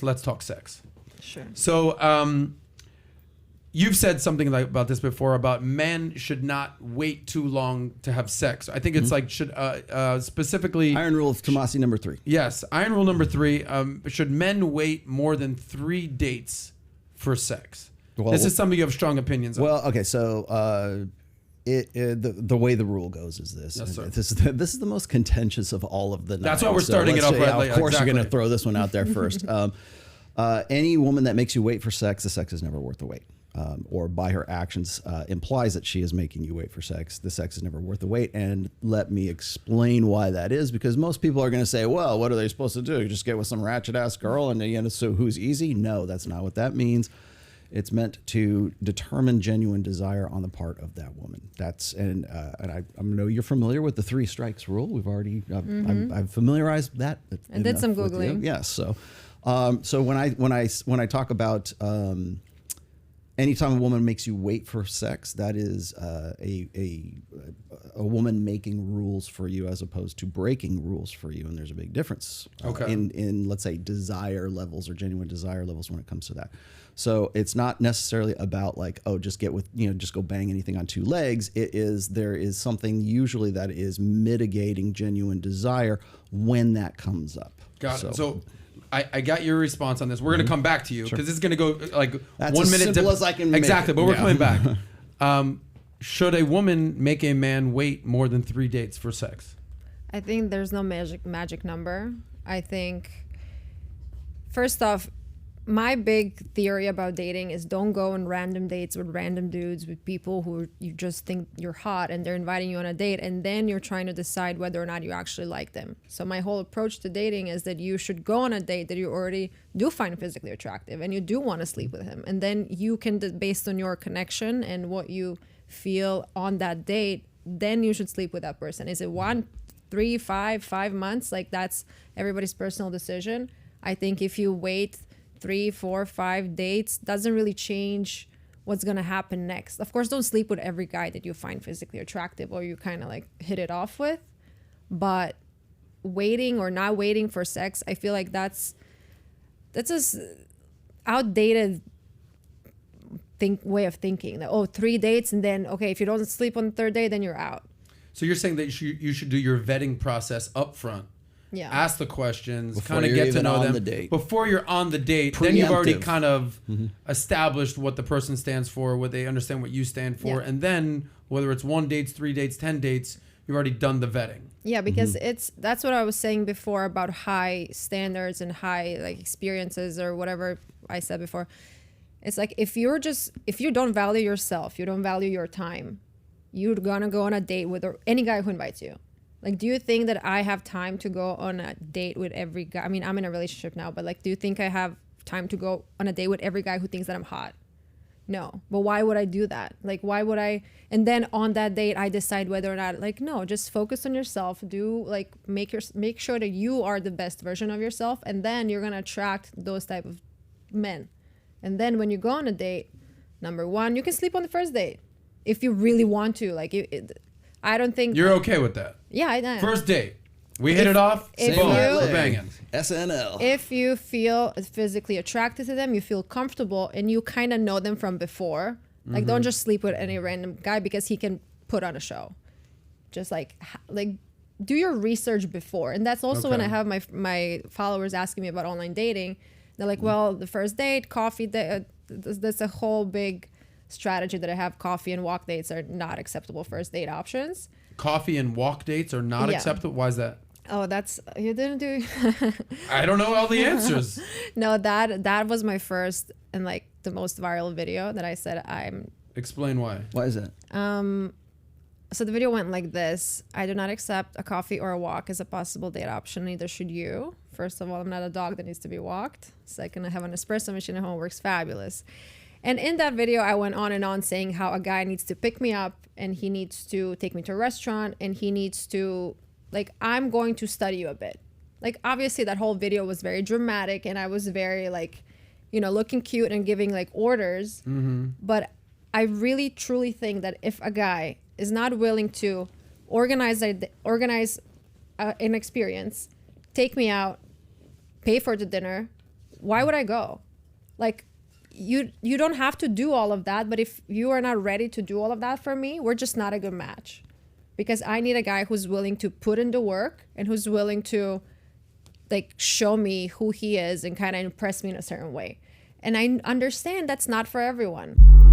Let's talk sex. Sure. So you've said something about this before, about men should not wait too long to have sex. I think it's like should specifically Iron Rule of Tomassi number 3. Yes, Iron Rule number 3. Should men wait more than 3 dates for sex? Well, this is something you have strong opinions on. Well, okay, so the way the rule goes is this. Yes, sir. This is the most contentious of all of the. That's 9. why we're starting it off right. Of course, exactly. you're going to throw this one out there first. Any woman that makes you wait for sex, the sex is never worth the wait. Or by her actions implies that she is making you wait for sex. The sex is never worth the wait. And let me explain why that is, because most people are going to say, well, what are they supposed to do? You just get with some ratchet ass girl and so who's easy? No, that's not what that means. It's meant to determine genuine desire on the part of that woman. And I know you're familiar with the 3 strikes rule. We've already I've familiarized that. I did some Googling. Yes. So when I talk about anytime a woman makes you wait for sex, that is a woman making rules for you as opposed to breaking rules for you, and there's a big difference in let's say desire levels or genuine desire levels when it comes to that. So it's not necessarily about like, oh, just go bang anything on 2 legs. There is something usually that is mitigating genuine desire when that comes up. Got it. So I got your response on this. We're going to come back to you because it's going to go like That's 1 as minute. Simple as I can exactly, make it. But we're coming back. Should a woman make a man wait more than 3 dates for sex? I think there's no magic number. I think, first off, my big theory about dating is don't go on random dates with random dudes, with people who you just think you're hot and they're inviting you on a date, and then you're trying to decide whether or not you actually like them. So my whole approach to dating is that you should go on a date that you already do find physically attractive and you do want to sleep with him. And then you can, based on your connection and what you feel on that date, then you should sleep with that person. Is it 1, 3, 5 months? Like, that's everybody's personal decision. I think if you wait 3, 4, 5 dates, doesn't really change what's gonna happen next. Of course, don't sleep with every guy that you find physically attractive or you kind of like hit it off with, but waiting or not waiting for sex, I feel like that's just outdated way of thinking. That 3 dates and then okay, if you don't sleep on the 3rd day, then you're out. So you're saying that you should do your vetting process up front. Yeah. Ask the questions, Before kind of you're get to even know on them the date. before you're on the date. Then you've already Preemptive. kind of established what the person stands for, what they understand what you stand for, and then whether it's 1 date, 3 dates, 10 dates, you've already done the vetting. Yeah, because that's what I was saying before about high standards and high like experiences or whatever I said before. It's like if you don't value yourself, you don't value your time, you're gonna go on a date with any guy who invites you. Like, do you think that I have time to go on a date with every guy? I mean, I'm in a relationship now, but like, do you think I have time to go on a date with every guy who thinks that I'm hot? No. But why would I do that? Like, why would I? And then on that date, I decide whether or not, like, no, just focus on yourself. Do like, make sure that you are the best version of yourself. And then you're going to attract those type of men. And then when you go on a date, number 1, you can sleep on the first date if you really want to. Like, I don't think You're okay with that? Yeah, I am. First date, we hit it off. Boom, we're banging. SNL. If you feel physically attracted to them, you feel comfortable, and you kind of know them from before. Like, don't just sleep with any random guy because he can put on a show. Just like do your research before. And that's also when I have my followers asking me about online dating. They're like, well, the first date, coffee date, that's a whole big strategy that I have. Coffee and walk dates are not acceptable first date options. Coffee and walk dates are not acceptable? Why is that? Oh, you didn't do. I don't know all the answers. No, that was my first and like the most viral video that I said I'm. Explain why. Why is that? So the video went like this: I do not accept a coffee or a walk as a possible date option. Neither should you. First of all, I'm not a dog that needs to be walked. Second, I have an espresso machine at home, works fabulous. And in that video, I went on and on saying how a guy needs to pick me up and he needs to take me to a restaurant and he needs to, like, I'm going to study you a bit. Like, obviously that whole video was very dramatic and I was very like, looking cute and giving like orders. But I really truly think that if a guy is not willing to organize an experience, take me out, pay for the dinner, why would I go? Like, you don't have to do all of that, but if you are not ready to do all of that for me, we're just not a good match. Because I need a guy who's willing to put in the work and who's willing to like show me who he is and kind of impress me in a certain way. And I understand that's not for everyone.